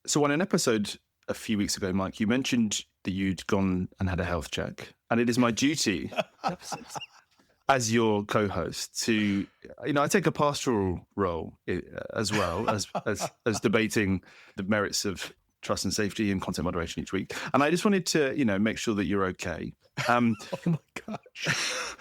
So on an episode a few weeks ago, Mike, you mentioned that you'd gone and had a health check. And it is my duty as your co-host to, I take a pastoral role as well as debating the merits of trust and safety and content moderation each week. And I just wanted to, make sure that you're okay. Oh my gosh.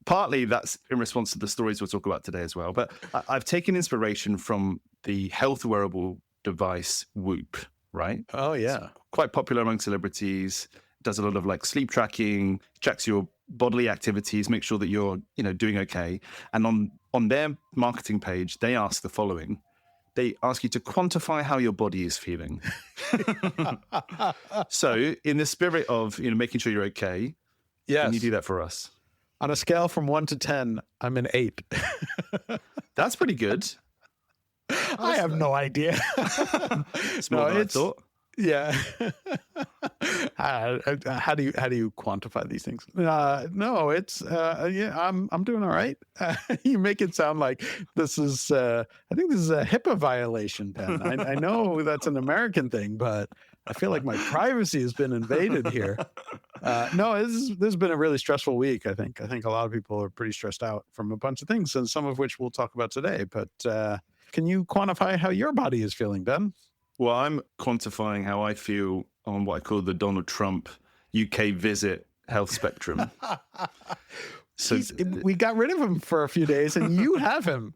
Partly that's in response to the stories we'll talk about today as well. But I've taken inspiration from the health wearable device Whoop, right? Oh, yeah. It's quite popular among celebrities. Does a lot of like sleep tracking, checks your bodily activities, make sure that you're, doing okay. And on their marketing page, they ask the following. They ask you to quantify how your body is feeling. So in the spirit of, making sure you're okay, can you do that for us? On a scale from 1 to 10, I'm an 8. That's pretty good. I have no idea. It's more than I thought. Yeah. How do you quantify these things? No, it's I'm doing all right. You make it sound like this is I think this is a HIPAA violation, Ben. I know that's an American thing, but I feel like my privacy has been invaded here. No, this has been a really stressful week. I think a lot of people are pretty stressed out from a bunch of things, and some of which we'll talk about today. But can you quantify how your body is feeling, Ben? Well, I'm quantifying how I feel on what I call the Donald Trump UK visit health spectrum. So we got rid of him for a few days, and you have him.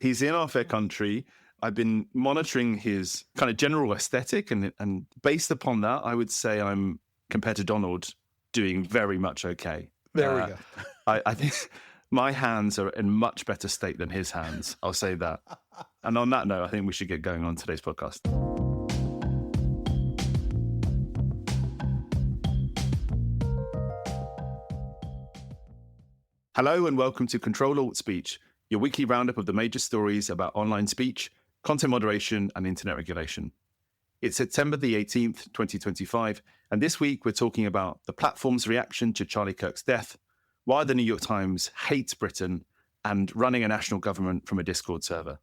He's in our fair country. I've been monitoring his kind of general aesthetic, and based upon that, I would say I'm, compared to Donald, doing very much okay. There we go. I think my hands are in much better state than his hands. I'll say that. And on that note, I think we should get going on today's podcast. Hello and welcome to Ctrl-Alt-Speech, your weekly roundup of the major stories about online speech, content moderation, and internet regulation. It's September the 18th, 2025, and this week we're talking about the platform's reaction to Charlie Kirk's death, why the New York Times hates Britain, and running a national government from a Discord server.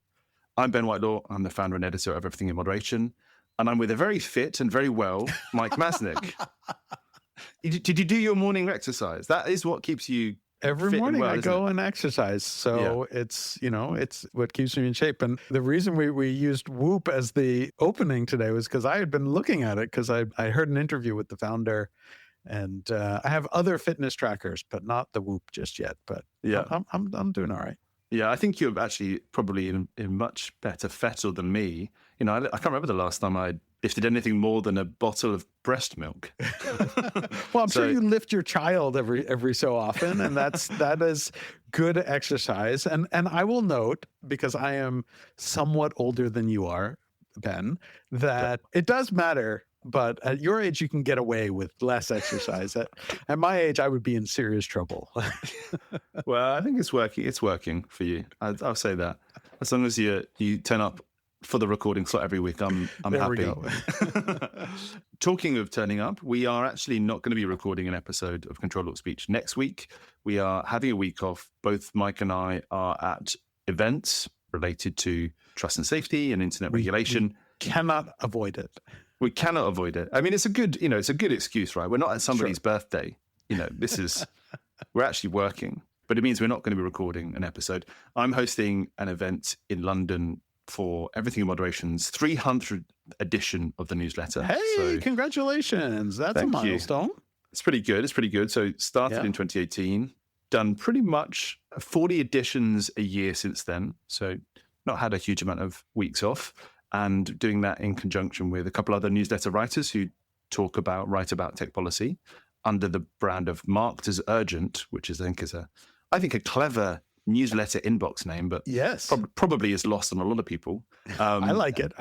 I'm Ben Whitelaw. I'm the founder and editor of Everything in Moderation, and I'm with a very fit and very well Mike Masnick. Did you do your morning exercise? That is what keeps you every fit morning. and well, I go and exercise, so it's what keeps me in shape. And the reason we used Whoop as the opening today was because I had been looking at it because I heard an interview with the founder. And I have other fitness trackers, but not the Whoop just yet. But yeah, I'm doing all right. Yeah, I think you're actually probably in much better fettle than me. I can't remember the last time I lifted anything more than a bottle of breast milk. Well, I'm sure you lift your child every so often, and that is good exercise. And I will note, because I am somewhat older than you are, Ben, that it does matter. But at your age, you can get away with less exercise. At my age, I would be in serious trouble. Well, I think it's working. It's working for you. I'll say that. As long as you turn up for the recording slot every week, I'm there happy. We go. Talking of turning up, we are actually not going to be recording an episode of Ctrl-Alt-Speech next week. We are having a week off. Both Mike and I are at events related to trust and safety and internet regulation. We cannot avoid it. We cannot avoid it. I mean, it's a good excuse, right? We're not at somebody's birthday. We're actually working, but it means we're not going to be recording an episode. I'm hosting an event in London for Everything in Moderation's 300th edition of the newsletter. Hey, congratulations. That's a milestone. It's pretty good. So it started in 2018, done pretty much 40 editions a year since then. So not had a huge amount of weeks off. And doing that in conjunction with a couple other newsletter writers who write about tech policy under the brand of Marked as Urgent, which I think is a clever newsletter inbox name, but yes, probably is lost on a lot of people. I like it.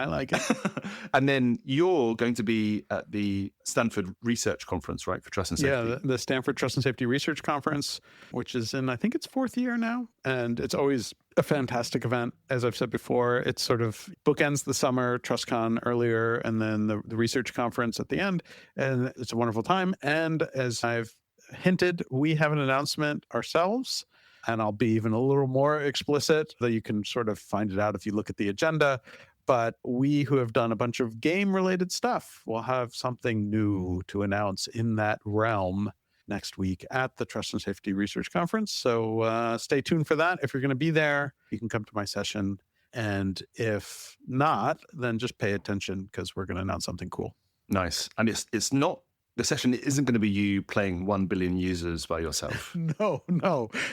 And then you're going to be at the Stanford Research Conference, right, for Trust and Safety? Yeah, the Stanford Trust and Safety Research Conference, which is in, I think it's 4th year now. And it's always a fantastic event. As I've said before, it's sort of bookends the summer, TrustCon earlier, and then the research conference at the end. And it's a wonderful time. And as I've hinted, we have an announcement ourselves. And I'll be even a little more explicit, that you can sort of find it out if you look at the agenda. But we who have done a bunch of game-related stuff will have something new to announce in that realm next week at the Trust and Safety Research Conference. So stay tuned for that. If you're going to be there, you can come to my session. And if not, then just pay attention because we're going to announce something cool. Nice. And it's not, the session isn't going to be you playing 1 billion users by yourself. No.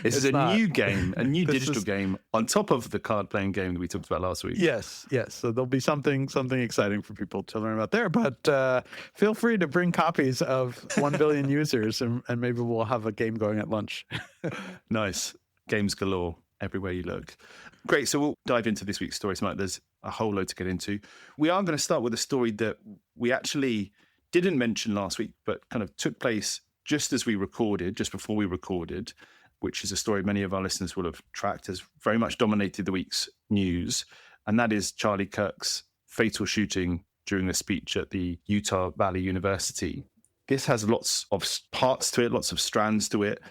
This is a new game, a new digital game on top of the card playing game that we talked about last week. Yes. So there'll be something exciting for people to learn about there. But feel free to bring copies of 1 billion users and maybe we'll have a game going at lunch. Nice. Games galore everywhere you look. Great. So we'll dive into this week's story tonight. There's a whole load to get into. We are going to start with a story that we actually didn't mention last week, but kind of took place just before we recorded, which is a story many of our listeners will have tracked, has very much dominated the week's news. And that is Charlie Kirk's fatal shooting during a speech at the Utah Valley University. This has lots of parts to it, lots of strands to it.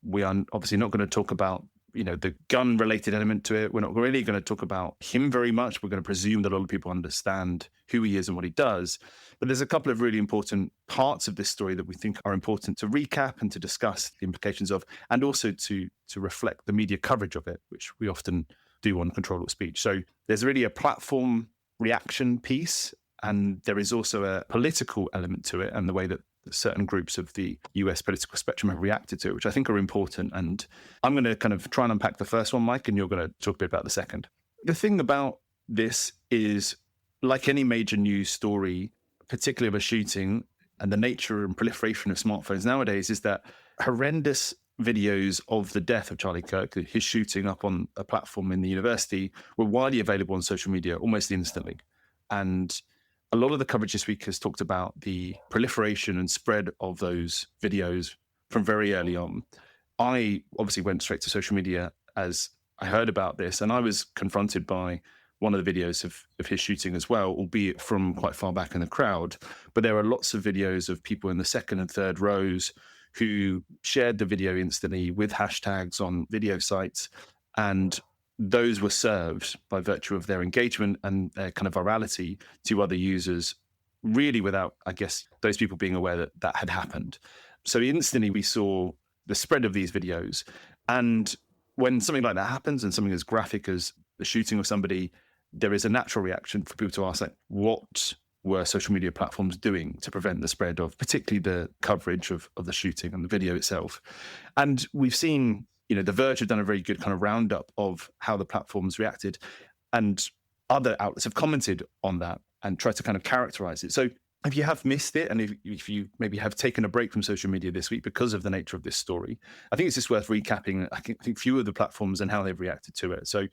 We are obviously not going to talk about the gun-related element to it. We're not really going to talk about him very much. We're going to presume that a lot of people understand who he is and what he does. But there's a couple of really important parts of this story that we think are important to recap and to discuss the implications of, and also to reflect the media coverage of it, which we often do on Ctrl-Alt-Speech. So there's really a platform reaction piece, and there is also a political element to it, and the way that certain groups of the US political spectrum have reacted to it, which I think are important. And I'm going to kind of try and unpack the first one, Mike, and you're going to talk a bit about the second. The thing about this is, like any major news story, particularly of a shooting and the nature and proliferation of smartphones nowadays, is that horrendous videos of the death of Charlie Kirk, his shooting up on a platform in the university, were widely available on social media almost instantly. And a lot of the coverage this week has talked about the proliferation and spread of those videos from very early on. I obviously went straight to social media as I heard about this, and I was confronted by one of the videos of his shooting as well, albeit from quite far back in the crowd. But there are lots of videos of people in the second and third rows who shared the video instantly with hashtags on video sites, and those were served by virtue of their engagement and their kind of virality to other users, really without, I guess, those people being aware that that had happened. So instantly we saw the spread of these videos. And when something like that happens, and something as graphic as the shooting of somebody, there is a natural reaction for people to ask, like, what were social media platforms doing to prevent the spread of particularly the coverage of the shooting and the video itself? And we've seen, The Verge have done a very good kind of roundup of how the platforms reacted, and other outlets have commented on that and tried to kind of characterize it. So if you have missed it, and if you maybe have taken a break from social media this week because of the nature of this story, I think it's just worth recapping, I think a few of the platforms and how they've reacted to it. So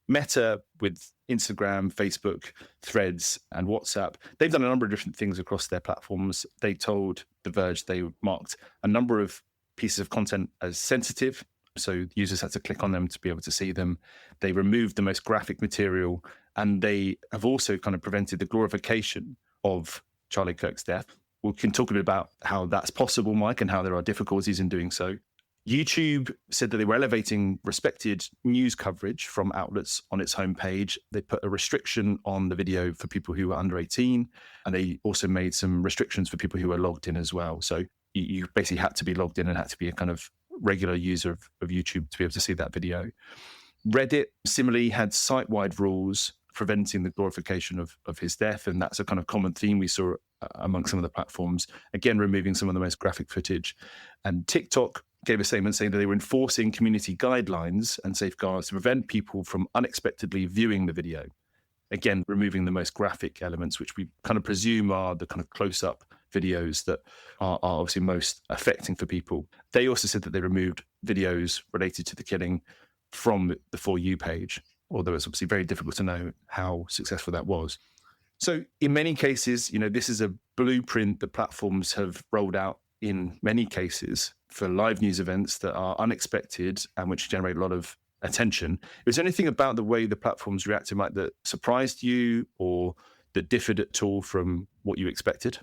Meta, with Instagram, Facebook, Threads, and WhatsApp, they've done a number of different things across their platforms. They told The Verge they marked a number of pieces of content as sensitive, so users had to click on them to be able to see them. They removed the most graphic material, and they have also kind of prevented the glorification of Charlie Kirk's death. We can talk a bit about how that's possible, Mike, and how there are difficulties in doing so. YouTube said that they were elevating respected news coverage from outlets on its homepage. They put a restriction on the video for people who were under 18, and they also made some restrictions for people who were logged in as well. So you basically had to be logged in and had to be a kind of regular user of YouTube to be able to see that video. Reddit similarly had site-wide rules preventing the glorification of his death, and that's a kind of common theme we saw among some of the platforms, again removing some of the most graphic footage. And TikTok gave a statement saying that they were enforcing community guidelines and safeguards to prevent people from unexpectedly viewing the video, again removing the most graphic elements, which we kind of presume are the kind of close-up videos that are obviously most affecting for people. They also said that they removed videos related to the killing from the For You page, although it's obviously very difficult to know how successful that was. So in many cases, this is a blueprint that platforms have rolled out in many cases for live news events that are unexpected and which generate a lot of attention. Was there anything about the way the platforms reacted, Mike, that surprised you or that differed at all from what you expected?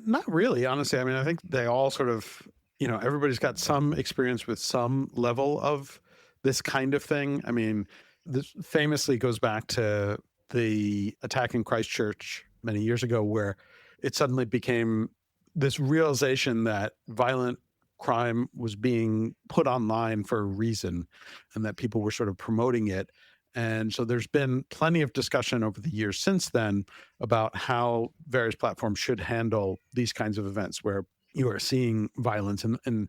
Not really, honestly. I mean, I think they all sort of, everybody's got some experience with some level of this kind of thing. I mean, this famously goes back to the attack in Christchurch many years ago, where it suddenly became this realization that violent crime was being put online for a reason and that people were sort of promoting it. And so there's been plenty of discussion over the years since then about how various platforms should handle these kinds of events where you are seeing violence. And in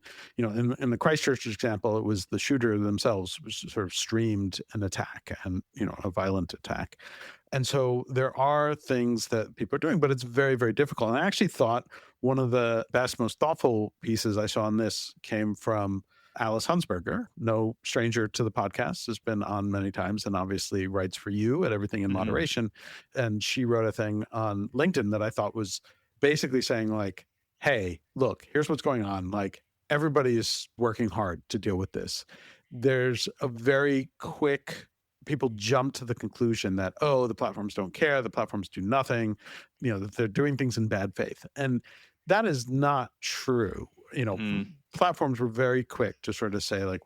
the Christchurch example, it was the shooter themselves was sort of streamed an attack and, a violent attack. And so there are things that people are doing, but it's very, very difficult. And I actually thought one of the best, most thoughtful pieces I saw on this came from Alice Hunsberger, no stranger to the podcast, has been on many times and obviously writes for you at Everything in Moderation. And she wrote a thing on LinkedIn that I thought was basically saying like, hey, look, here's what's going on. Like, everybody is working hard to deal with this. There's a very quick, people jump to the conclusion that, oh, the platforms don't care, the platforms do nothing, that they're doing things in bad faith. And that is not true. Platforms were very quick to sort of say, like,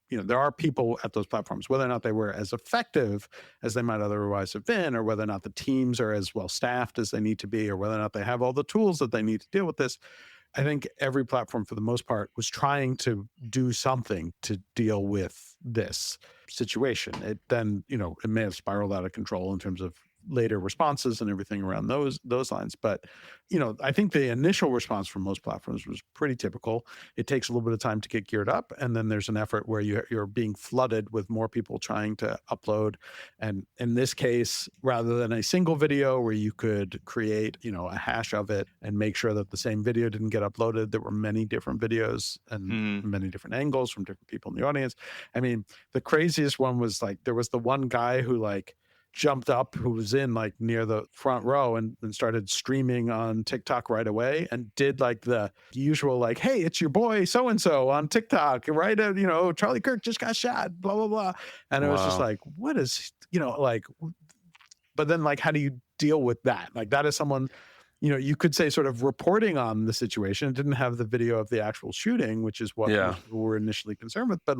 there are people at those platforms, whether or not they were as effective as they might otherwise have been, or whether or not the teams are as well staffed as they need to be, or whether or not they have all the tools that they need to deal with this. I think every platform, for the most part, was trying to do something to deal with this situation. It then, it may have spiraled out of control in terms of later responses and everything around those lines. But, I think the initial response from most platforms was pretty typical. It takes a little bit of time to get geared up. And then there's an effort where you're being flooded with more people trying to upload. And in this case, rather than a single video where you could create, a hash of it and make sure that the same video didn't get uploaded, there were many different videos and many different angles from different people in the audience. I mean, the craziest one was like, there was the one guy who jumped up, who was in near the front row and started streaming on TikTok right away and did the usual hey, it's your boy so-and-so on TikTok, right? Charlie Kirk just got shot, blah, blah, blah. And it was just what is, but then how do you deal with that? That is someone, you could say sort of reporting on the situation. It didn't have the video of the actual shooting, which is what we were initially concerned with. But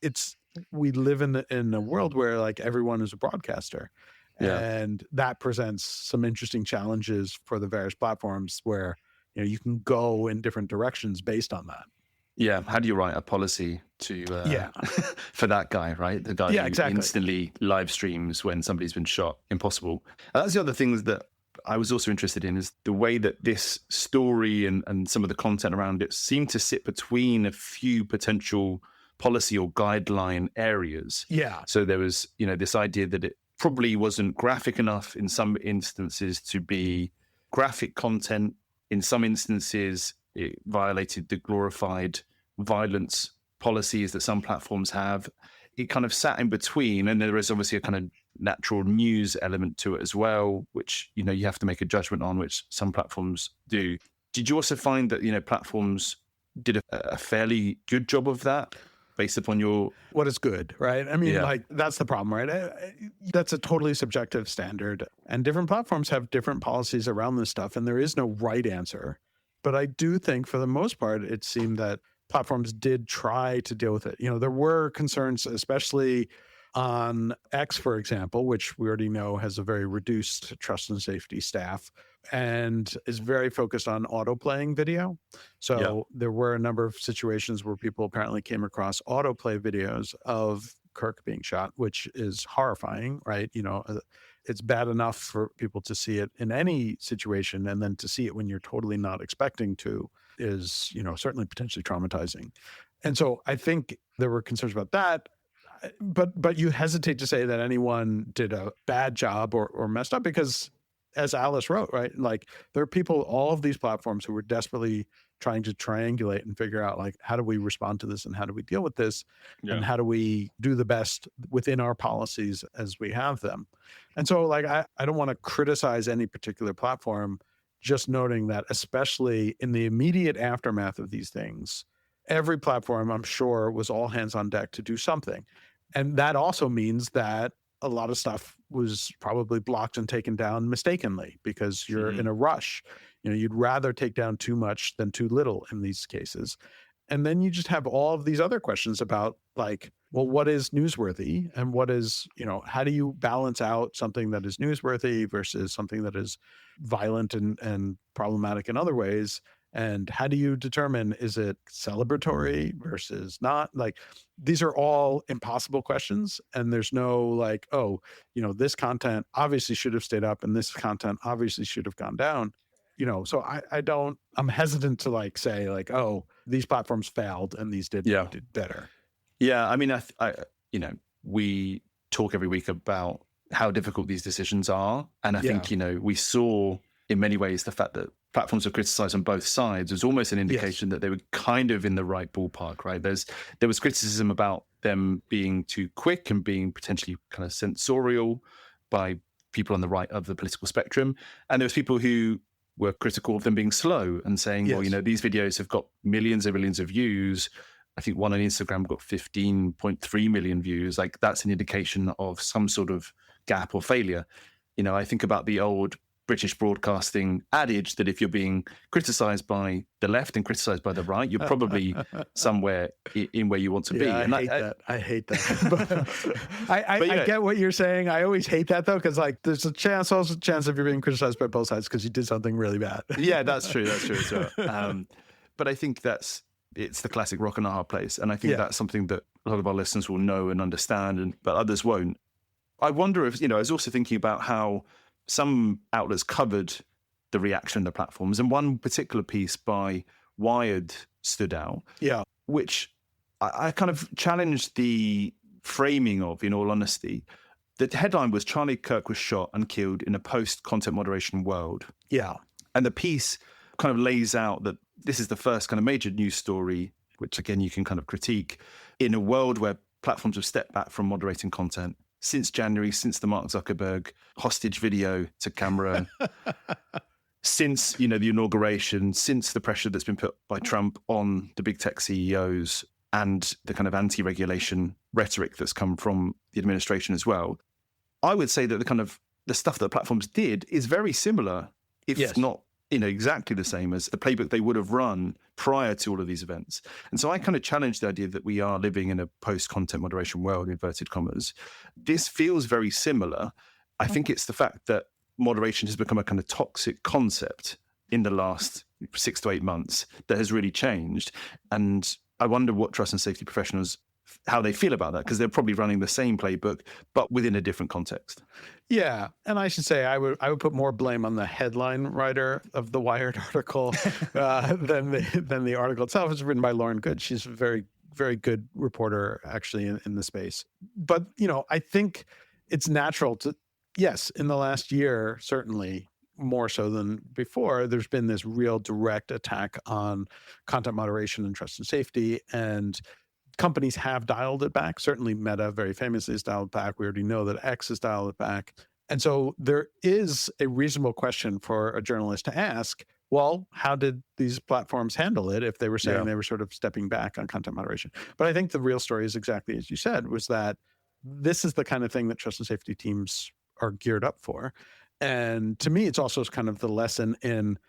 it's we live in a world where everyone is a broadcaster, and that presents some interesting challenges for the various platforms where you can go in different directions based on that. Yeah, how do you write a policy to for that guy, right? The guy who instantly live streams when somebody's been shot. Impossible. And that's the other things that I was also interested in, is the way that this story and some of the content around it seemed to sit between a few potential policy or guideline areas. Yeah. So there was, this idea that it probably wasn't graphic enough in some instances to be graphic content. In some instances, it violated the glorified violence policies that some platforms have. It kind of sat in between, and there is obviously a kind of natural news element to it as well, which, you have to make a judgment on, which some platforms do. Did you also find that, platforms did a fairly good job of that? Based upon what is good, right? I mean, that's the problem, right? That's a totally subjective standard, and different platforms have different policies around this stuff, and there is no right answer. But I do think, for the most part, it seemed that platforms did try to deal with it. There were concerns, especially on X, for example, which we already know has a very reduced trust and safety staff and is very focused on autoplaying video. So there were a number of situations where people apparently came across autoplay videos of Kirk being shot, which is horrifying, right? It's bad enough for people to see it in any situation, and then to see it when you're totally not expecting to is, certainly potentially traumatizing. And so I think there were concerns about that. But you hesitate to say that anyone did a bad job or messed up, because, as Alice wrote, right, there are people, all of these platforms, who were desperately trying to triangulate and figure out how do we respond to this and how do we deal with this and how do we do the best within our policies as we have them. And so I don't want to criticize any particular platform, just noting that especially in the immediate aftermath of these things, every platform, I'm sure, was all hands on deck to do something. And that also means that a lot of stuff was probably blocked and taken down mistakenly, because you're in a rush. You'd rather take down too much than too little in these cases. And then you just have all of these other questions about well, what is newsworthy and what is, how do you balance out something that is newsworthy versus something that is violent and problematic in other ways? And how do you determine, is it celebratory versus not? Like, these are all impossible questions. And there's no like, oh, this content obviously should have stayed up and this content obviously should have gone down. So I'm hesitant to like say like, oh, these platforms failed and these did better. Yeah. I mean, we talk every week about how difficult these decisions are. And I think, we saw in many ways the fact that platforms were criticized on both sides was almost an indication that they were kind of in the right ballpark, right? There was criticism about them being too quick and being potentially kind of censorial by people on the right of the political spectrum. And there was people who were critical of them being slow and saying, well, these videos have got millions and millions of views. I think one on Instagram got 15.3 million views. Like, that's an indication of some sort of gap or failure. I think about the old British broadcasting adage that if you're being criticized by the left and criticized by the right, you're probably somewhere in where you want to be. And I hate that. I get what you're saying. I always hate that though, because like there's also a chance if you're being criticized by both sides because you did something really bad. Yeah, that's true. That's true as well. But I think it's the classic rock and a hard place. And I think that's something that a lot of our listeners will know and understand, but others won't. I wonder if, I was also thinking about how some outlets covered the reaction of the platforms, and one particular piece by Wired stood out, which I kind of challenged the framing of, in all honesty. The headline was Charlie Kirk was shot and killed in a post-content moderation world. Yeah. And the piece kind of lays out that this is the first kind of major news story, which again, you can kind of critique, in a world where platforms have stepped back from moderating content since January, since the Mark Zuckerberg hostage video to camera, since, the inauguration, since the pressure that's been put by Trump on the big tech CEOs and the kind of anti-regulation rhetoric that's come from the administration as well. I would say that the stuff that the platforms did is very similar, if not exactly the same as the playbook they would have run prior to all of these events. And so I kind of challenge the idea that we are living in a post-content moderation world, inverted commas. This feels very similar. I think it's the fact that moderation has become a kind of toxic concept in the last 6 to 8 months that has really changed. And I wonder what trust and safety professionals, how they feel about that, because they're probably running the same playbook, but within a different context. Yeah. And I should say, I would put more blame on the headline writer of the Wired article than the article itself. It's written by Lauren Good. She's a very, very good reporter, actually, in the space. But, I think it's natural to, yes, in the last year, certainly more so than before, there's been this real direct attack on content moderation and trust and safety. And companies have dialed it back. Certainly Meta very famously has dialed it back. We already know that X has dialed it back. And so there is a reasonable question for a journalist to ask, well, how did these platforms handle it if they were saying they were sort of stepping back on content moderation? But I think the real story is exactly as you said, was that this is the kind of thing that trust and safety teams are geared up for. And to me, it's also kind of the lesson in,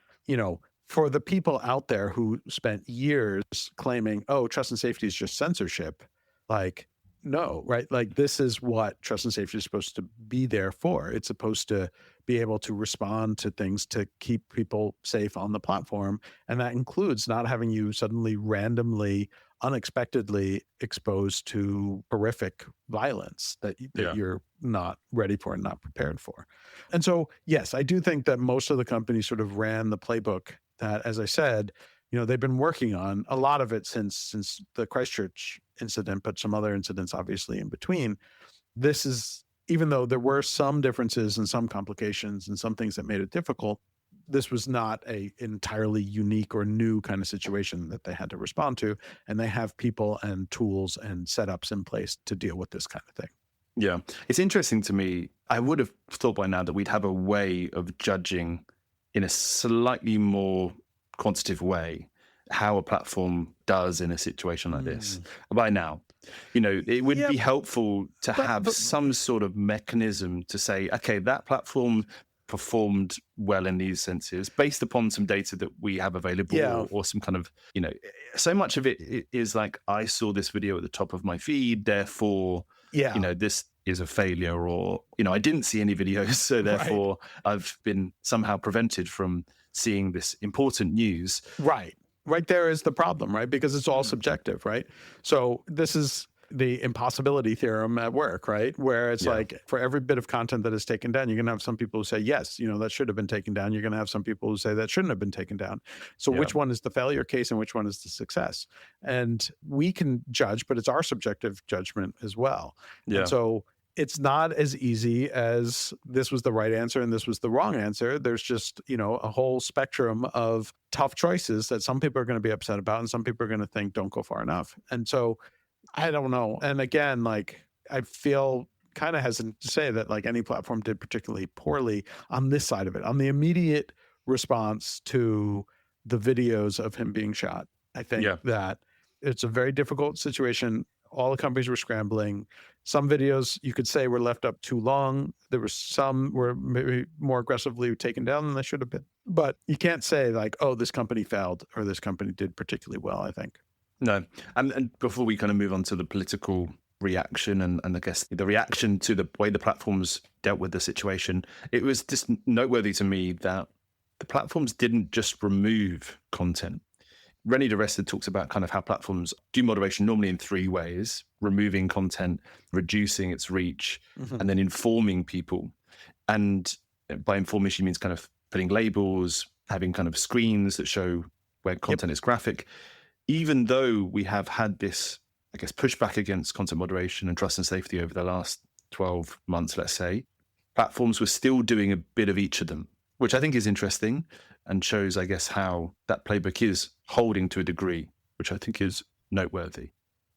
for the people out there who spent years claiming, oh, trust and safety is just censorship, like, no, right? Like, this is what trust and safety is supposed to be there for. It's supposed to be able to respond to things to keep people safe on the platform. And that includes not having you suddenly randomly, unexpectedly exposed to horrific violence that you're not ready for and not prepared for. And so, yes, I do think that most of the companies sort of ran the playbook that, as I said, they've been working on a lot of it since the Christchurch incident, but some other incidents obviously in between. This is, even though there were some differences and some complications and some things that made it difficult, this was not a entirely unique or new kind of situation that they had to respond to. And they have people and tools and setups in place to deal with this kind of thing. Yeah. It's interesting to me. I would have thought by now that we'd have a way of judging in a slightly more quantitative way how a platform does in a situation like this by now. It would be helpful to have some sort of mechanism to say, okay, that platform performed well in these senses based upon some data that we have available, Yeah. or some kind of, so much of it is like, I saw this video at the top of my feed, therefore, Yeah. this is a failure, or, I didn't see any videos, so Right. therefore I've been somehow prevented from seeing this important news. Right. Right there is the problem, right? Because it's all subjective, right? So this is the impossibility theorem at work, right? Where it's Yeah. like, for every bit of content that is taken down, you're going to have some people who say, yes, that should have been taken down. You're going to have some people who say that shouldn't have been taken down. So Yeah. which one is the failure case and which one is the success? And we can judge, but it's our subjective judgment as well. Yeah. And so it's not as easy as this was the right answer and this was the wrong answer. There's just, a whole spectrum of tough choices that some people are going to be upset about and some people are going to think don't go far enough. And so I don't know. And again, like, I feel kind of hesitant to say that like any platform did particularly poorly on this side of it, on the immediate response to the videos of him being shot. I think that it's a very difficult situation. All the companies were scrambling. Some videos you could say were left up too long. There were some were maybe more aggressively taken down than they should have been. But you can't say like, oh, this company failed or this company did particularly well, I think. No. And before we kind of move on to the political reaction and I guess the reaction to the way the platforms dealt with the situation, it was just noteworthy to me that the platforms didn't just remove content. Rennie DeResta talks about kind of how platforms do moderation normally in three ways: removing content, reducing its reach, and then informing people. And by informing, she means kind of putting labels, having kind of screens that show where content is graphic. Even though we have had this, I guess, pushback against content moderation and trust and safety over the last 12 months, let's say, platforms were still doing a bit of each of them, which I think is interesting and shows, I guess, how that playbook is holding to a degree, which I think is noteworthy.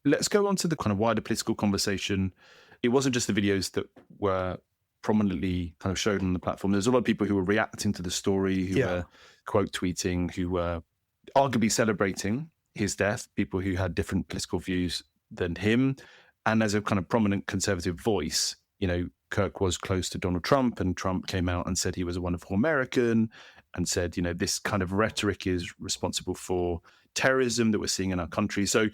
Let's go on to the kind of wider political conversation. It wasn't just the videos that were prominently kind of showed on the platform. There's a lot of people who were reacting to the story, who were quote tweeting, who were arguably celebrating his death, people who had different political views than him. And as a kind of prominent conservative voice, Kirk was close to Donald Trump, and Trump came out and said he was a wonderful American and said, this kind of rhetoric is responsible for terrorism that we're seeing in our country. So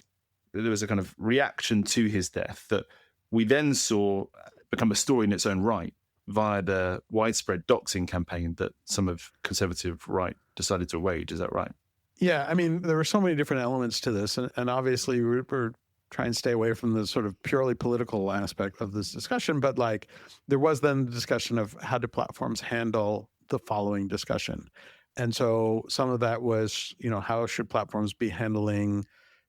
there was a kind of reaction to his death that we then saw become a story in its own right via the widespread doxing campaign that some of conservative right decided to wage. Is that right? Yeah, I mean, there were so many different elements to this, and obviously we're trying to stay away from the sort of purely political aspect of this discussion, but like there was then the discussion of how do platforms handle the following discussion. And so some of that was, how should platforms be handling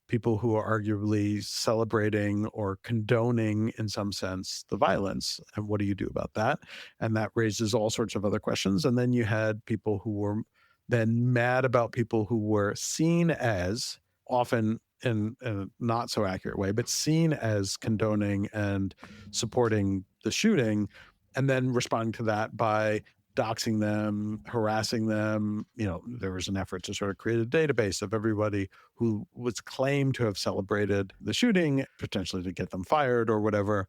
people who are arguably celebrating or condoning, in some sense, the violence? And what do you do about that? And that raises all sorts of other questions. And then you had people who were then mad about people who were seen as, often in a not so accurate way, but seen as condoning and supporting the shooting, and then responding to that by doxing them, harassing them. There was an effort to sort of create a database of everybody who was claimed to have celebrated the shooting, potentially to get them fired or whatever.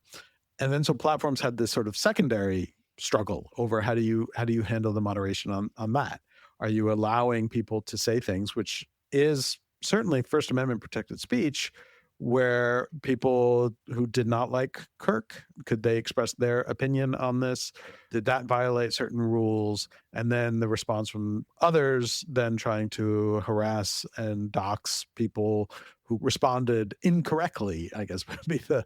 And then so platforms had this sort of secondary struggle over how do you handle the moderation on that? Are you allowing people to say things, which is certainly First Amendment protected speech, where people who did not like Kirk, could they express their opinion on this? Did that violate certain rules? And then the response from others then trying to harass and dox people who responded incorrectly, I guess would be the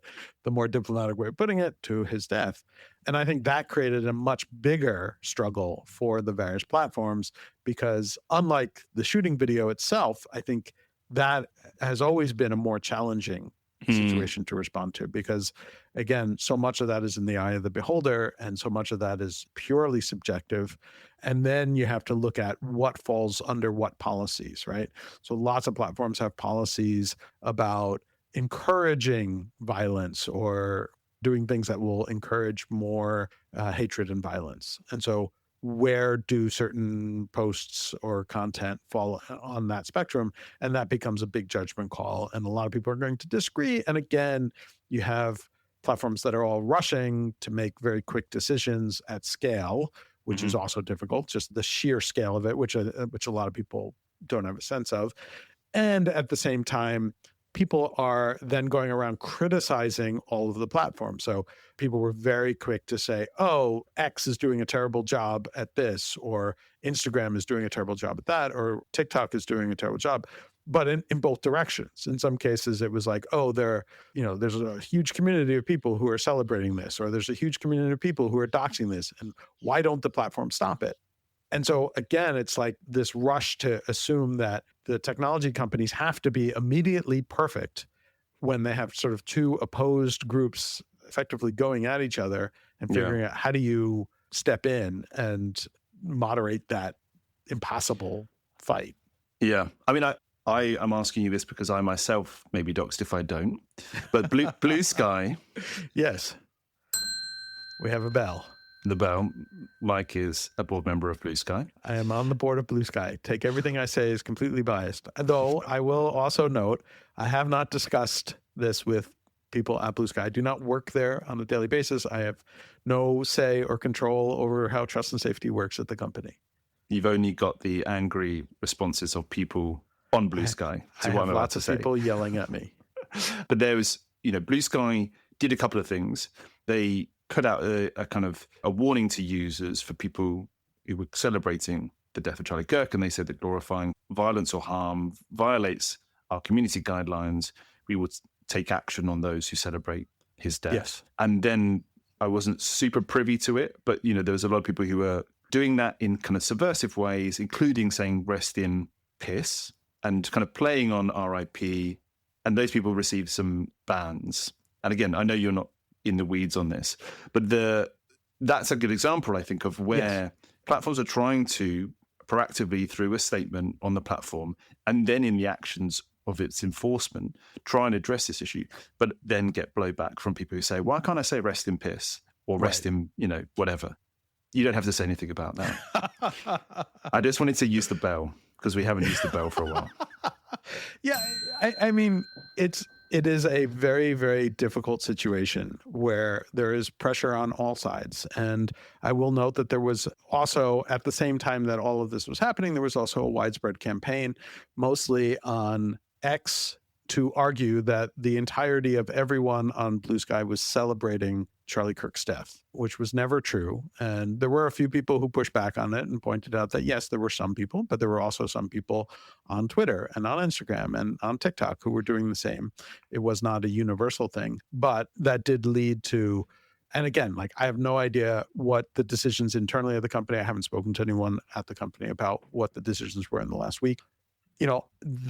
more diplomatic way of putting it, to his death. And I think that created a much bigger struggle for the various platforms, because unlike the shooting video itself, I think that has always been a more challenging situation to respond to, because again, so much of that is in the eye of the beholder and so much of that is purely subjective. And then you have to look at what falls under what policies, right? So lots of platforms have policies about encouraging violence or doing things that will encourage more hatred and violence. And so where do certain posts or content fall on that spectrum? And that becomes a big judgment call. And a lot of people are going to disagree. And again, you have platforms that are all rushing to make very quick decisions at scale, which is also difficult, just the sheer scale of it, which a lot of people don't have a sense of. And at the same time, people are then going around criticizing all of the platforms. So people were very quick to say, oh, X is doing a terrible job at this, or Instagram is doing a terrible job at that, or TikTok is doing a terrible job. But in both directions. In some cases, it was like, oh, there's a huge community of people who are celebrating this, or there's a huge community of people who are doxing this. And why don't the platform stop it? And so again, it's like this rush to assume that the technology companies have to be immediately perfect when they have sort of two opposed groups effectively going at each other and figuring out how do you step in and moderate that impossible fight. Yeah. I mean, I am asking you this because I myself may be doxed if I don't. But Blue Sky. Yes. We have a bell. The bell. Mike is a board member of Blue Sky. I am on the board of Blue Sky. Take everything I say is completely biased. Though I will also note, I have not discussed this with people at Blue Sky. I do not work there on a daily basis. I have no say or control over how trust and safety works at the company. You've only got the angry responses of people on Blue Sky. I have lots of people yelling at me. But there was, Blue Sky did a couple of things. They put out a kind of a warning to users for people who were celebrating the death of Charlie Kirk, and they said that glorifying violence or harm violates our community guidelines. We would take action on those who celebrate his death. Yes. And then I wasn't super privy to it, but there was a lot of people who were doing that in kind of subversive ways, including saying rest in piss and kind of playing on RIP. And those people received some bans. And again, I know you're not in the weeds on this, but that's a good example, I think, of where platforms are trying to proactively, through a statement on the platform and then in the actions of its enforcement, try and address this issue, but then get blowback from people who say, why can't I say rest in piss or rest in, whatever? You don't have to say anything about that. I just wanted to use the bell because we haven't used the bell for a while. Yeah, I mean, it is a very, very difficult situation where there is pressure on all sides. And I will note that there was also, at the same time that all of this was happening, there was also a widespread campaign, mostly on X, to argue that the entirety of everyone on Blue Sky was celebrating Charlie Kirk's death, which was never true. And there were a few people who pushed back on it and pointed out that, yes, there were some people, but there were also some people on Twitter and on Instagram and on TikTok who were doing the same. It was not a universal thing, but that did lead to, and again, like I have no idea what the decisions internally of the company. I haven't spoken to anyone at the company about what the decisions were in the last week.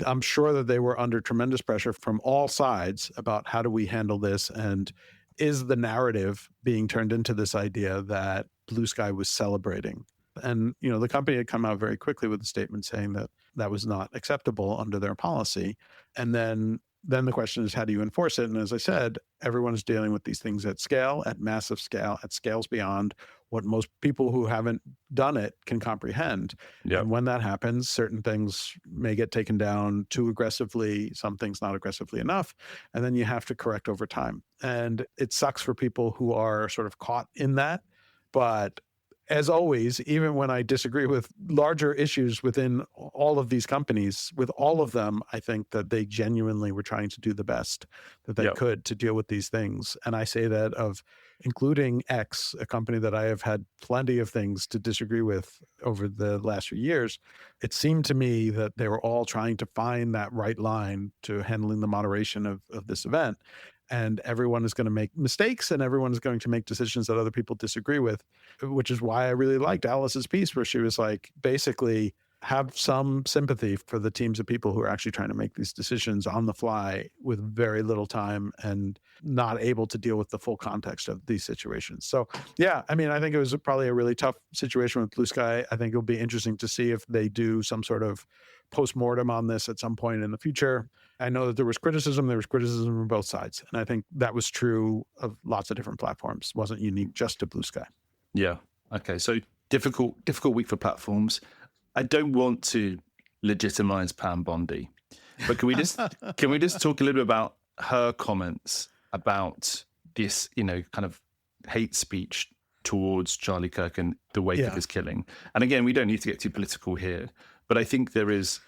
I'm sure that they were under tremendous pressure from all sides about how do we handle this, and is the narrative being turned into this idea that Blue Sky was celebrating. And, the company had come out very quickly with a statement saying that that was not acceptable under their policy. And then the question is, how do you enforce it? And as I said, everyone is dealing with these things at scale, at massive scale, at scales beyond what most people who haven't done it can comprehend. Yep. And when that happens, certain things may get taken down too aggressively, some things not aggressively enough, and then you have to correct over time. And it sucks for people who are sort of caught in that. But as always, even when I disagree with larger issues within all of these companies, with all of them, I think that they genuinely were trying to do the best that they could to deal with these things. And I say that of including X, a company that I have had plenty of things to disagree with over the last few years. It seemed to me that they were all trying to find that right line to handling the moderation of this event. And everyone is going to make mistakes and everyone is going to make decisions that other people disagree with, which is why I really liked Alice's piece where she was like, basically have some sympathy for the teams of people who are actually trying to make these decisions on the fly with very little time and not able to deal with the full context of these situations. So yeah, I mean, I think it was probably a really tough situation with Blue Sky. I think it'll be interesting to see if they do some sort of post-mortem on this at some point in the future. I know that there was criticism from both sides. And I think that was true of lots of different platforms. It wasn't unique just to Blue Sky. Yeah. Okay. So difficult week for platforms. I don't want to legitimize Pam Bondi, but can we just talk a little bit about her comments about this, kind of hate speech towards Charlie Kirk and the wake of Yeah. his killing. And again, we don't need to get too political here, but I think there is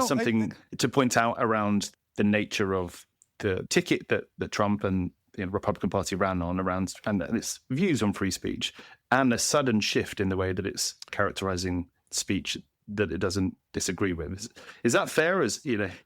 something to point out around the nature of the ticket that Trump and the Republican Party ran on around and its views on free speech, and a sudden shift in the way that it's characterizing speech that it doesn't disagree with. Is that fair?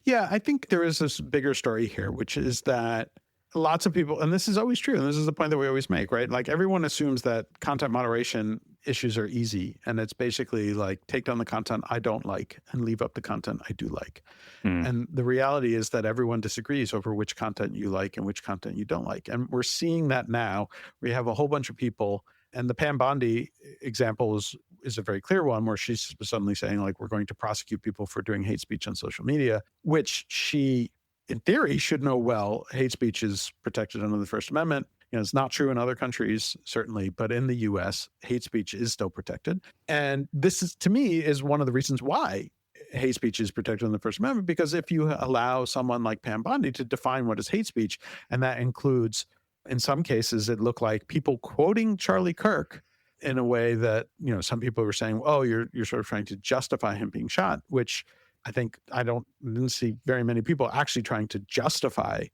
Yeah, I think there is this bigger story here, which is that lots of people, and this is always true, and this is the point that we always make, right? Like everyone assumes that content moderation issues are easy, and it's basically like take down the content I don't like and leave up the content I do like. And the reality is that everyone disagrees over which content you like and which content you don't like. And we're seeing that now. We have a whole bunch of people, and the Pam Bondi example is a very clear one where she's suddenly saying, like, we're going to prosecute people for doing hate speech on social media, which she, in theory, should know well. Hate speech is protected under the First Amendment. It's not true in other countries, certainly, but in the US, hate speech is still protected. And this is, to me, is one of the reasons why hate speech is protected in the First Amendment, because if you allow someone like Pam Bondi to define what is hate speech, and that includes, in some cases, it looked like people quoting Charlie Kirk in a way that, some people were saying, oh, you're sort of trying to justify him being shot, which I didn't see very many people actually trying to justify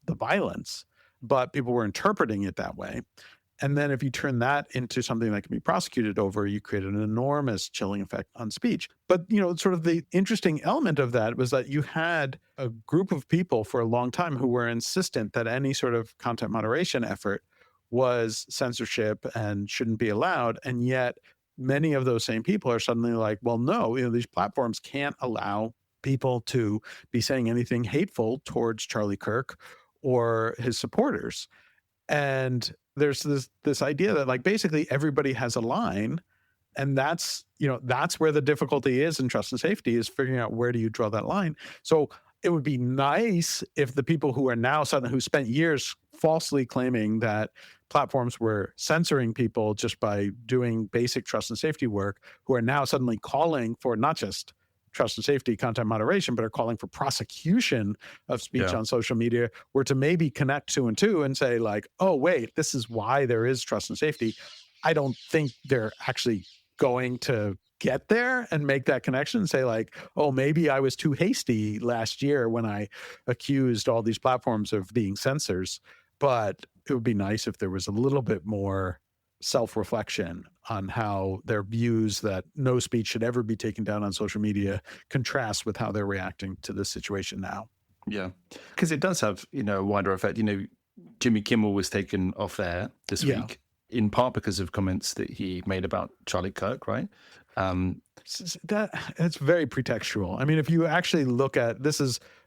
the violence, but people were interpreting it that way. And then if you turn that into something that can be prosecuted over, you create an enormous chilling effect on speech. But, sort of the interesting element of that was that you had a group of people for a long time who were insistent that any sort of content moderation effort was censorship and shouldn't be allowed. And yet many of those same people are suddenly like, well, no, these platforms can't allow people to be saying anything hateful towards Charlie Kirk or his supporters. And there's this idea that, like, basically everybody has a line, and that's where the difficulty is in trust and safety, is figuring out where do you draw that line. So it would be nice if the people who are now who spent years falsely claiming that platforms were censoring people just by doing basic trust and safety work, who are now suddenly calling for not just trust and safety content moderation, but are calling for prosecution of speech on social media, were to maybe connect two and two and say, like, oh, wait, this is why there is trust and safety. I don't think they're actually going to get there and make that connection and say, like, oh, maybe I was too hasty last year when I accused all these platforms of being censors. But it would be nice if there was a little bit more self-reflection on how their views that no speech should ever be taken down on social media contrast with how they're reacting to this situation now. Yeah, because it does have, a wider effect. Jimmy Kimmel was taken off air this week, in part because of comments that he made about Charlie Kirk, right? It's very pretextual. I mean, if you actually look at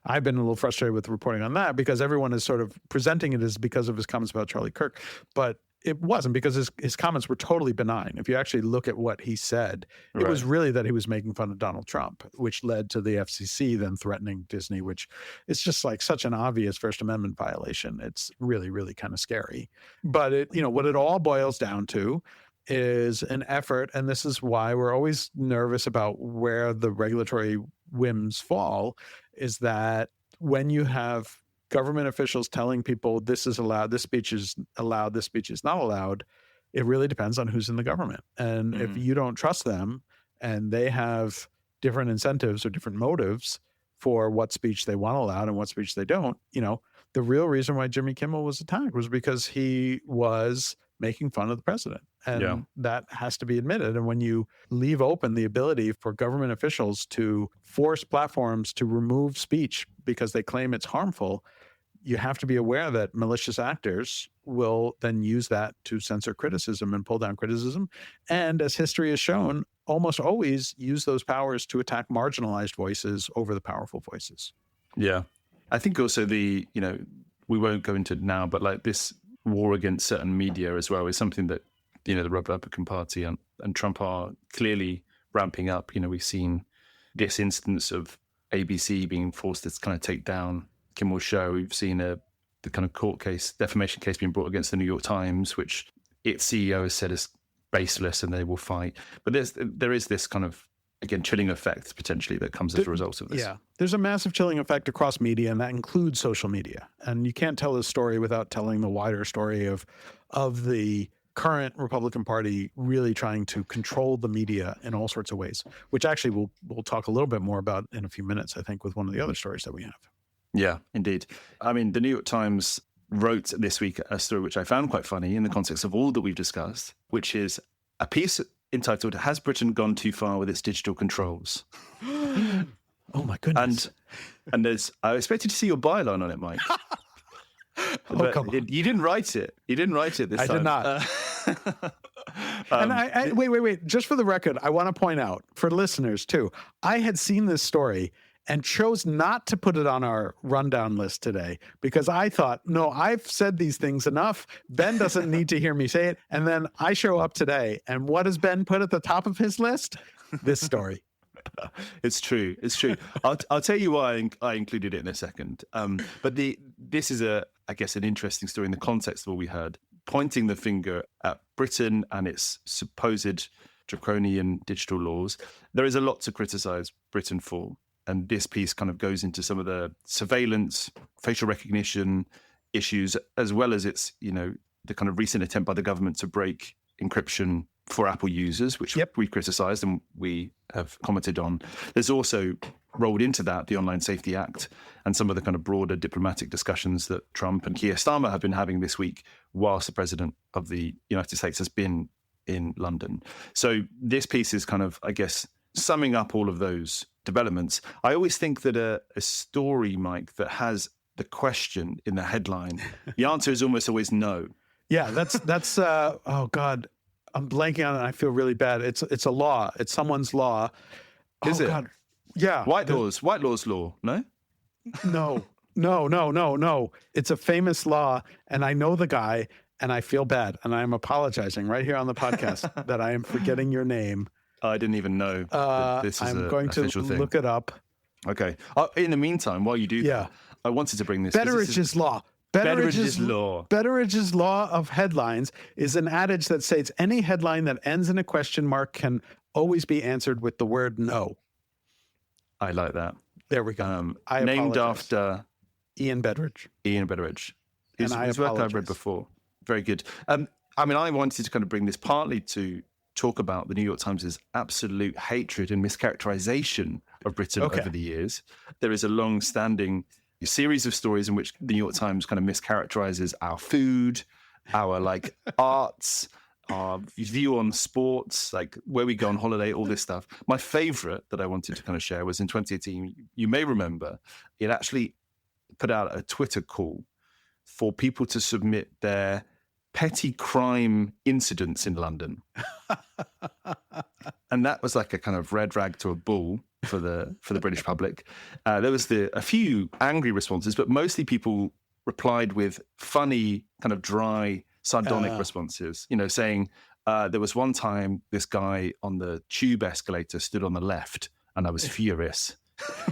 I've been a little frustrated with reporting on that because everyone is sort of presenting it as because of his comments about Charlie Kirk, but it wasn't, because his comments were totally benign. If you actually look at what he said, it was really that he was making fun of Donald Trump, which led to the FCC then threatening Disney, which is just like such an obvious First Amendment violation. It's really, really kind of scary. But what it all boils down to is an effort, and this is why we're always nervous about where the regulatory whims fall, is that when you have government officials telling people this is allowed, this speech is allowed, this speech is not allowed, it really depends on who's in the government. And if you don't trust them and they have different incentives or different motives for what speech they want allowed and what speech they don't, the real reason why Jimmy Kimmel was attacked was because he was making fun of the president. And that has to be admitted. And when you leave open the ability for government officials to force platforms to remove speech because they claim it's harmful, you have to be aware that malicious actors will then use that to censor criticism and pull down criticism. And as history has shown, almost always use those powers to attack marginalized voices over the powerful voices. Yeah. I think also we won't go into it now, but like this war against certain media as well is something that, the Republican Party and Trump are clearly ramping up. We've seen this instance of ABC being forced to kind of take down Kimmel's show. We've seen the kind of court case, defamation case being brought against the New York Times, which its CEO has said is baseless and they will fight. But there is this kind of, again, chilling effect potentially that comes as a result of this. Yeah, there's a massive chilling effect across media, and that includes social media. And you can't tell this story without telling the wider story of the current Republican Party really trying to control the media in all sorts of ways, which actually we'll talk a little bit more about in a few minutes, I think, with one of the other stories that we have. Yeah, indeed. I mean, the New York Times wrote this week a story which I found quite funny in the context of all that we've discussed, which is a piece entitled, "Has Britain Gone Too Far with Its Digital Controls?" Oh my goodness. And I expected to see your byline on it, Mike. Oh, come on. You didn't write it. You didn't write it this time. I did not. And wait. Just for the record, I want to point out for listeners too, I had seen this story and chose not to put it on our rundown list today because I thought, no, I've said these things enough. Ben doesn't need to hear me say it. And then I show up today, and what does Ben put at the top of his list? This story. It's true. It's true. I'll tell you why I included it in a second. But this is I guess, an interesting story in the context of what we heard, pointing the finger at Britain and its supposed draconian digital laws. There is a lot to criticize Britain for. And this piece kind of goes into some of the surveillance, facial recognition issues, as well as its, the kind of recent attempt by the government to break encryption for Apple users, which we criticized and we have commented on. There's also rolled into that the Online Safety Act and some of the kind of broader diplomatic discussions that Trump and Keir Starmer have been having this week whilst the president of the United States has been in London. So this piece is kind of, I guess, summing up all of those developments. I always think that a story, Mike, that has the question in the headline, the answer is almost always no. Yeah, that's oh God, I'm blanking on it. I feel really bad. It's a law. It's someone's law. Is it? God. Yeah. White Law's law, no? No. It's a famous law, and I know the guy, and I feel bad, and I am apologizing right here on the podcast that I am forgetting your name. I didn't even know that this is I'm going to look it up. Okay. In the meantime, while you do that, I wanted to bring this. Betteridge's Law. Betteridge's Law. Betteridge's Law of Headlines is an adage that states any headline that ends in a question mark can always be answered with the word no. I like that. There we go. Named after Ian Betteridge. His work I've read before. Very good. I wanted to kind of bring this partly to talk about the New York Times' absolute hatred and mischaracterization of Britain over the years. There is a long-standing series of stories in which the New York Times kind of mischaracterizes our food, our arts, our view on sports, like where we go on holiday, all this stuff. My favorite that I wanted to kind of share was in 2018. You may remember it actually put out a Twitter call for people to submit their petty crime incidents in London. And that was like a kind of red rag to a bull for the British public. There was a few angry responses, but mostly people replied with funny, kind of dry, sardonic responses, saying there was one time this guy on the tube escalator stood on the left and I was furious.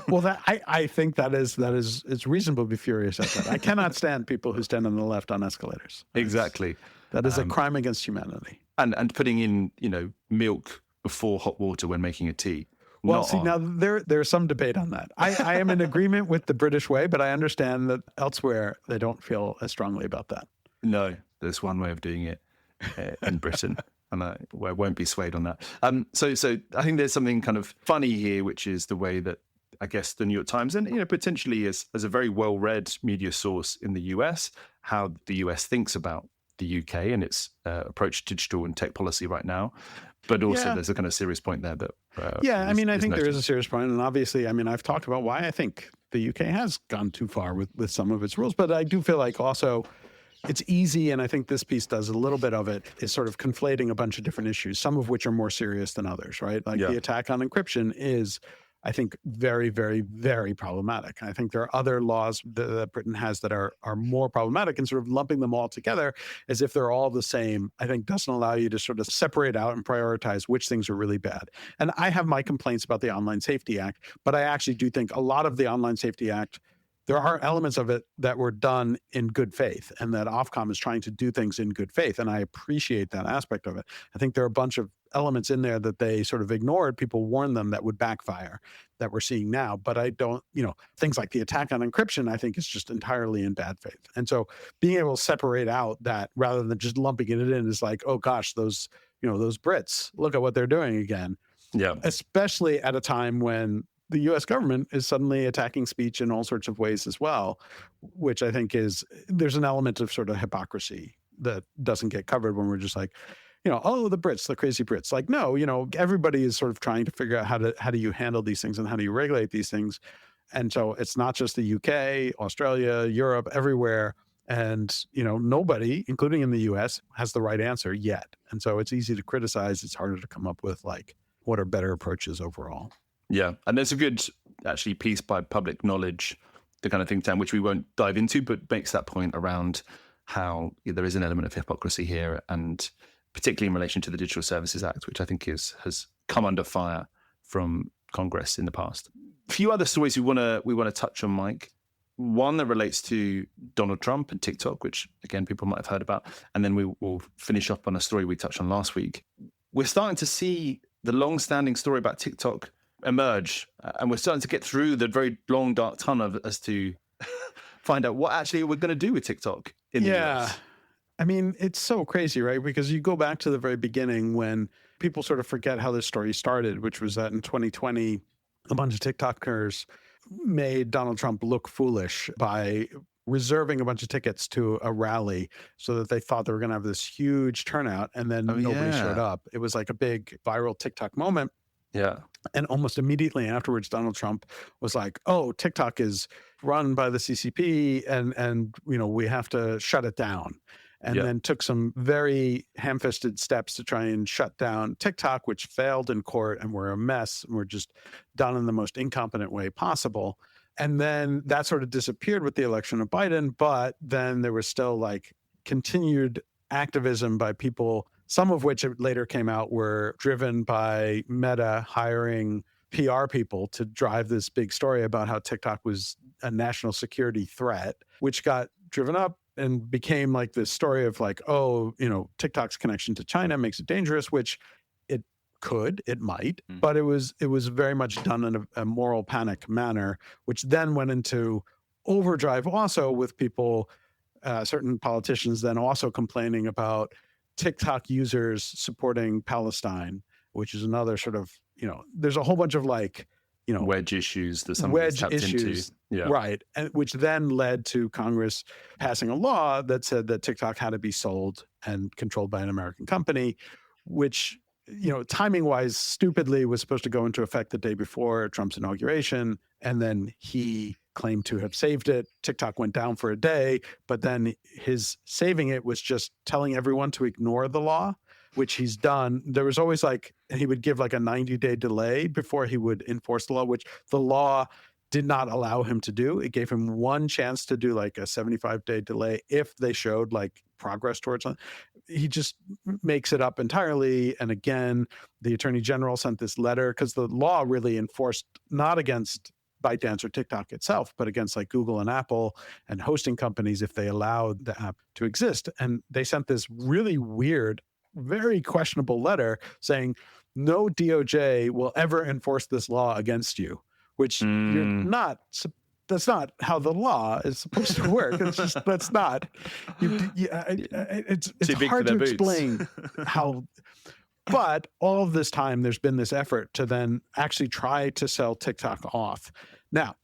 Well, I think it's reasonable to be furious at that. I cannot stand people who stand on the left on escalators. Exactly. That is a crime against humanity. And putting in, milk before hot water when making a tea. Well, now there's some debate on that. I am in agreement with the British way, but I understand that elsewhere they don't feel as strongly about that. No, there's one way of doing it in Britain. And I won't be swayed on that. So I think there's something kind of funny here, which is the way that I guess the New York Times and potentially as a very well-read media source in the US, how the US thinks about the UK and its approach to digital and tech policy right now. But also there's a kind of serious point there that I think there is a serious point. And obviously, I've talked about why I think the UK has gone too far with some of its rules. But I do feel like also it's easy, and I think this piece does a little bit of it, is sort of conflating a bunch of different issues, some of which are more serious than others, right? Like the attack on encryption is, I think, very, very, very problematic. I think there are other laws that Britain has that are more problematic, and sort of lumping them all together as if they're all the same, I think doesn't allow you to sort of separate out and prioritize which things are really bad. And I have my complaints about the Online Safety Act, but I actually do think a lot of the Online Safety Act, there are elements of it that were done in good faith and that Ofcom is trying to do things in good faith. And I appreciate that aspect of it. I think there are a bunch of elements in there that they sort of ignored. People warned them that would backfire, that we're seeing now. But I don't, things like the attack on encryption, I think is just entirely in bad faith. And so being able to separate out that rather than just lumping it in is like, oh gosh, those Brits, look at what they're doing again. Yeah. Especially at a time when the US government is suddenly attacking speech in all sorts of ways as well, which I think there's an element of sort of hypocrisy that doesn't get covered when we're just like, oh, the Brits, the crazy Brits. Like, no, everybody is sort of trying to figure out how do you handle these things and how do you regulate these things. And so it's not just the UK, Australia, Europe, everywhere. And, nobody, including in the US, has the right answer yet. And so it's easy to criticize. It's harder to come up with like, what are better approaches overall? Yeah. And there's a good, actually, piece by Public Knowledge, the kind of think tank, which we won't dive into, but makes that point around how there is an element of hypocrisy here, and particularly in relation to the Digital Services Act, which I think has come under fire from Congress in the past. A few other stories we want to touch on, Mike. One that relates to Donald Trump and TikTok, which, again, people might have heard about. And then we will finish up on a story we touched on last week. We're starting to see the long-standing story about TikTok emerge, and we're starting to get through the very long, dark tunnel as to find out what actually we're going to do with TikTok in the US. I mean, it's so crazy, right? Because you go back to the very beginning when people sort of forget how this story started, which was that in 2020, a bunch of TikTokers made Donald Trump look foolish by reserving a bunch of tickets to a rally so that they thought they were going to have this huge turnout, and then nobody showed up. It was like a big viral TikTok moment. Yeah. And almost immediately afterwards, Donald Trump was like, oh, TikTok is run by the CCP and we have to shut it down. And then took some very ham-fisted steps to try and shut down TikTok, which failed in court and were a mess and were just done in the most incompetent way possible. And then that sort of disappeared with the election of Biden. But then there was still like continued activism by people, some of which later came out were driven by Meta hiring PR people to drive this big story about how TikTok was a national security threat, which got driven up and became like this story of like, oh, TikTok's connection to China makes it dangerous, which it might, but it was very much done in a moral panic manner, which then went into overdrive also with people, certain politicians then also complaining about TikTok users supporting Palestine, which is another sort of, there's a whole bunch of like, wedge issues that somebody's tapped into. Yeah. Right. And which then led to Congress passing a law that said that TikTok had to be sold and controlled by an American company, which, timing wise, stupidly was supposed to go into effect the day before Trump's inauguration. And then he claimed to have saved it. TikTok went down for a day, but then his saving it was just telling everyone to ignore the law, which he's done. There was always he would give like a 90-day delay before he would enforce the law, which the law did not allow him to do. It gave him one chance to do like a 75-day delay if they showed like progress towards it. He just makes it up entirely. And again, the Attorney General sent this letter because the law really enforced not against ByteDance or TikTok itself, but against like Google and Apple and hosting companies if they allowed the app to exist. And they sent this really weird, very questionable letter saying, no DOJ will ever enforce this law against you, which you're not. That's not how the law is supposed to work. It's just, that's not. It's hard to explain how. But all of this time, there's been this effort to then actually try to sell TikTok off. Now,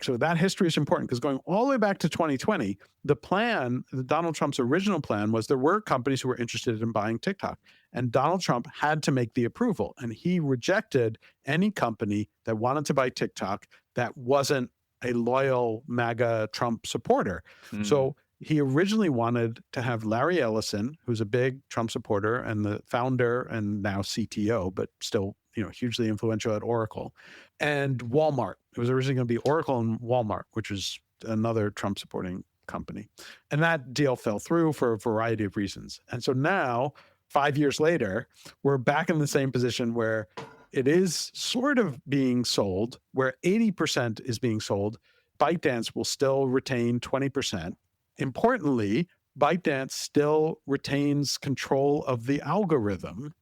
so that history is important because going all the way back to 2020, the plan, Donald Trump's original plan was there were companies who were interested in buying TikTok. And Donald Trump had to make the approval. And he rejected any company that wanted to buy TikTok that wasn't a loyal MAGA Trump supporter. So he originally wanted to have Larry Ellison, who's a big Trump supporter and the founder and now CTO, but still, hugely influential at Oracle, and Walmart. It was originally going to be Oracle and Walmart, which was another Trump supporting company. And that deal fell through for a variety of reasons. And so now, 5 years later, we're back in the same position where it is sort of being sold, where 80% is being sold. ByteDance will still retain 20%. Importantly, ByteDance still retains control of the algorithm,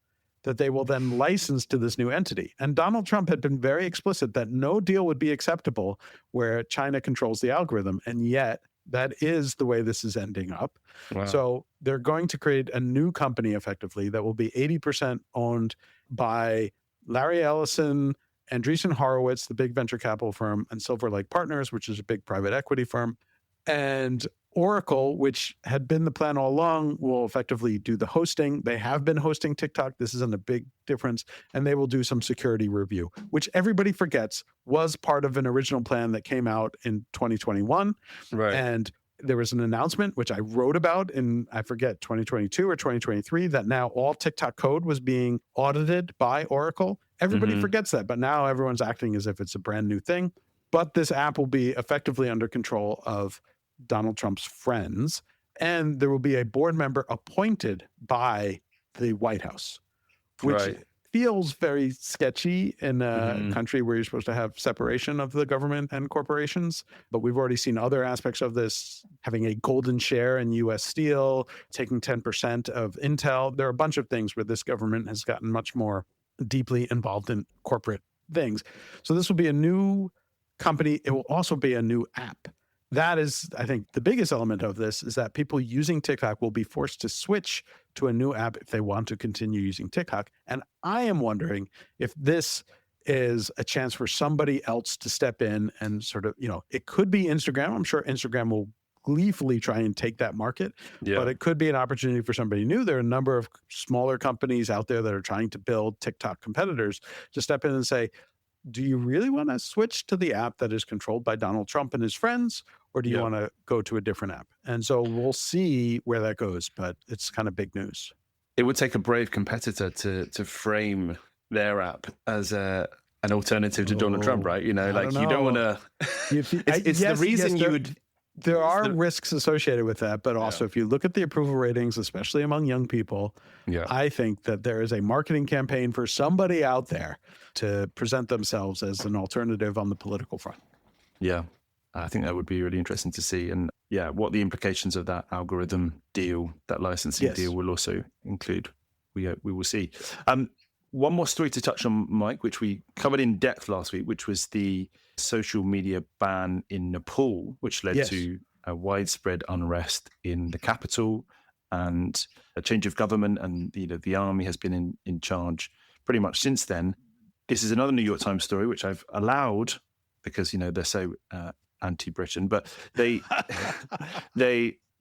that they will then license to this new entity. And Donald Trump had been very explicit that no deal would be acceptable where China controls the algorithm. And yet that is the way this is ending up. Wow. So they're going to create a new company effectively that will be 80% owned by Larry Ellison, Andreessen Horowitz, the big venture capital firm, and Silver Lake Partners, which is a big private equity firm. And Oracle, which had been the plan all along, will effectively do the hosting. They have been hosting TikTok. This isn't a big difference. And they will do some security review, which everybody forgets was part of an original plan that came out in 2021. Right. And there was an announcement, which I wrote about in, I forget, 2022 or 2023, that now all TikTok code was being audited by Oracle. Everybody forgets that, but now everyone's acting as if it's a brand new thing. But this app will be effectively under control of Donald Trump's friends, and there will be a board member appointed by the White House, which feels very sketchy in a country where you're supposed to have separation of the government and corporations. But we've already seen other aspects of this, having a golden share in U.S. Steel, taking 10% of Intel. There are a bunch of things where this government has gotten much more deeply involved in corporate things. So this will be a new company. It will also be a new app. That is, I think, the biggest element of this is that people using TikTok will be forced to switch to a new app if they want to continue using TikTok. And I am wondering if this is a chance for somebody else to step in and sort of, it could be Instagram. I'm sure Instagram will gleefully try and take that market, but it could be an opportunity for somebody new. There are a number of smaller companies out there that are trying to build TikTok competitors to step in and say, do you really want to switch to the app that is controlled by Donald Trump and his friends, or do you want to go to a different app? And so we'll see where that goes, but it's kind of big news. It would take a brave competitor to frame their app as an alternative to Donald Trump, right? You don't want to. It's the reason you would. There are risks associated with that, but also if you look at the approval ratings, especially among young people, I think that there is a marketing campaign for somebody out there to present themselves as an alternative on the political front. Yeah, I think that would be really interesting to see. And what the implications of that algorithm deal, that licensing deal will also include. We will see. One more story to touch on, Mike, which we covered in depth last week, which was the social media ban in Nepal, which led to a widespread unrest in the capital and a change of government. And the army has been in charge pretty much since then. This is another New York Times story, which I've allowed because, they're so anti-Britain. But they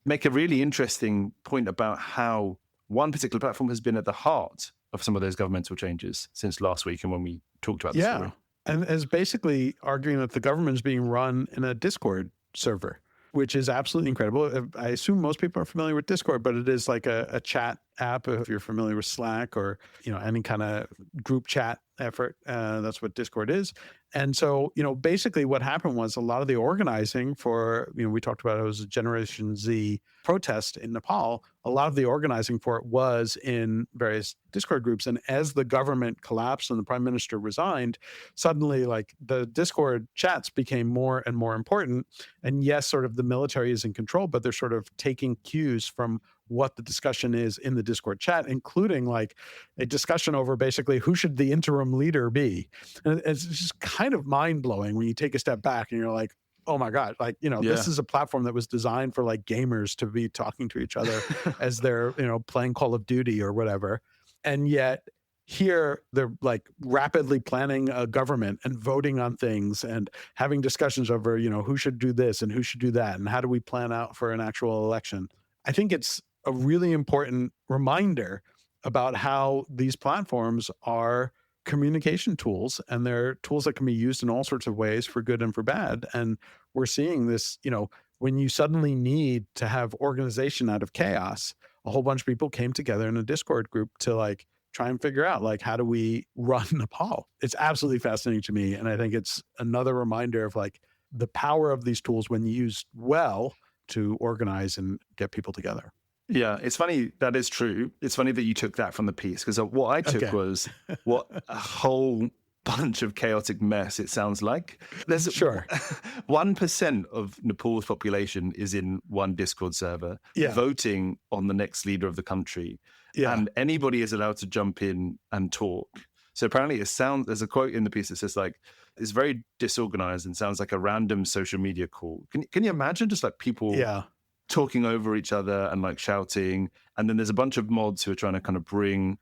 make a really interesting point about how one particular platform has been at the heart of some of those governmental changes since last week and when we talked about the story. And is basically arguing that the government is being run in a Discord server, which is absolutely incredible. I assume most people are familiar with Discord, but it is like a chat app if you're familiar with Slack or any kind of group chat effort. That's what Discord is. And so, basically what happened was a lot of the organizing for, we talked about it was a Generation Z protest in Nepal. A lot of the organizing for it was in various Discord groups. And as the government collapsed and the prime minister resigned, suddenly like the Discord chats became more and more important. And yes, sort of the military is in control, but they're sort of taking cues from what the discussion is in the Discord chat, including like a discussion over basically who should the interim leader be. And it's just kind of mind blowing when you take a step back and you're like, oh my God, like, this is a platform that was designed for like gamers to be talking to each other as they're, playing Call of Duty or whatever. And yet here they're like rapidly planning a government and voting on things and having discussions over, who should do this and who should do that. And how do we plan out for an actual election? I think it's a really important reminder about how these platforms are communication tools, and they're tools that can be used in all sorts of ways for good and for bad. And we're seeing this, when you suddenly need to have organization out of chaos, a whole bunch of people came together in a Discord group to like try and figure out like, how do we run Nepal? It's absolutely fascinating to me. And I think it's another reminder of like the power of these tools when used well to organize and get people together. Yeah, it's funny. That is true. It's funny that you took that from the piece because what I took was what a whole bunch of chaotic mess it sounds like. There's 1% of Nepal's population is in one Discord server voting on the next leader of the country. Yeah. and anybody is allowed to jump in and talk. So apparently there's a quote in the piece that says like, it's very disorganized and sounds like a random social media call. Can you imagine just like people Yeah. talking over each other and like shouting? And then there's a bunch of mods who are trying to kind of bring,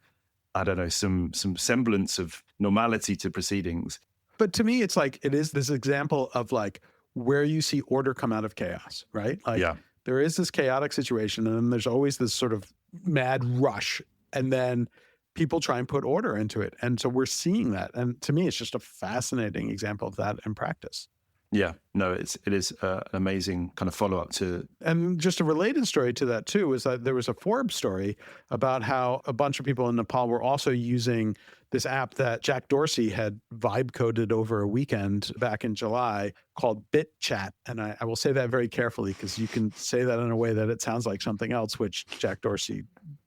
I don't know, some semblance of normality to proceedings. But to me, it's like, it is this example of like where you see order come out of chaos, right? Like Yeah. there is this chaotic situation and then there's always this sort of mad rush. And then people try and put order into it. And so we're seeing that. And to me, it's just a fascinating example of that in practice. Yeah, no, it is an amazing kind of follow-up to. And just a related story to that too is that there was a Forbes story about how a bunch of people in Nepal were also using this app that Jack Dorsey had vibe coded over a weekend back in July called BitChat. And I will say that very carefully because you can say that in a way that it sounds like something else, which Jack Dorsey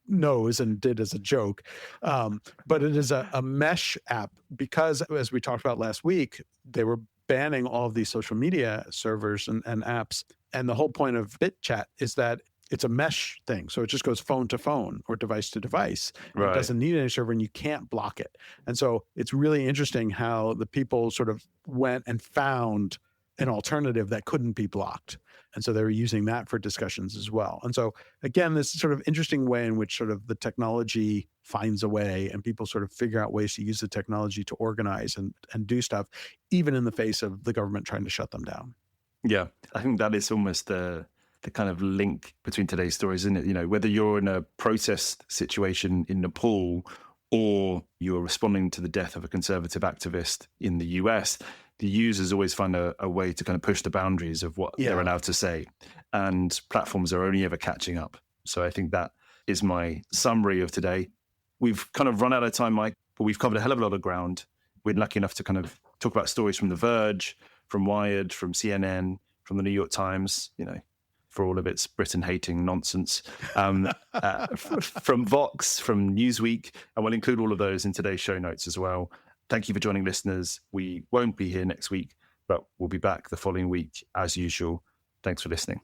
knows and did as a joke. But it is a mesh app because, as we talked about last week, they were banning all of these social media servers and apps. And the whole point of BitChat is that it's a mesh thing. So it just goes phone to phone or device to device. Right. It doesn't need any server and you can't block it. And so it's really interesting how the people sort of went and found an alternative that couldn't be blocked. And so they were using that for discussions as well. And so again, this sort of interesting way in which sort of the technology finds a way and people sort of figure out ways to use the technology to organize and do stuff, even in the face of the government trying to shut them down. Yeah, I think that is almost the kind of link between today's stories, isn't it? You know, whether you're in a protest situation in Nepal or you're responding to the death of a conservative activist in the US, the users always find a way to kind of push the boundaries of what they're allowed to say. And platforms are only ever catching up. So I think that is my summary of today. We've kind of run out of time, Mike, but we've covered a hell of a lot of ground. We're lucky enough to kind of talk about stories from The Verge, from Wired, from CNN, from the New York Times, you know, for all of its Britain-hating nonsense, from Vox, from Newsweek, and we'll include all of those in today's show notes as well. Thank you for joining, listeners. We won't be here next week, but we'll be back the following week as usual. Thanks for listening.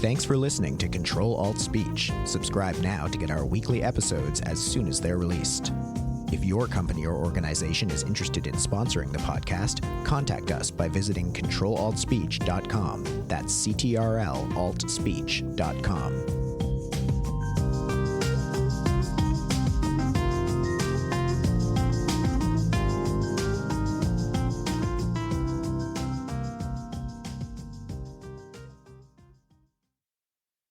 Thanks for listening to Ctrl-Alt-Speech. Subscribe now to get our weekly episodes as soon as they're released. If your company or organization is interested in sponsoring the podcast, contact us by visiting Ctrl-Alt-Speech.com. That's Ctrl-Alt-Speech.com.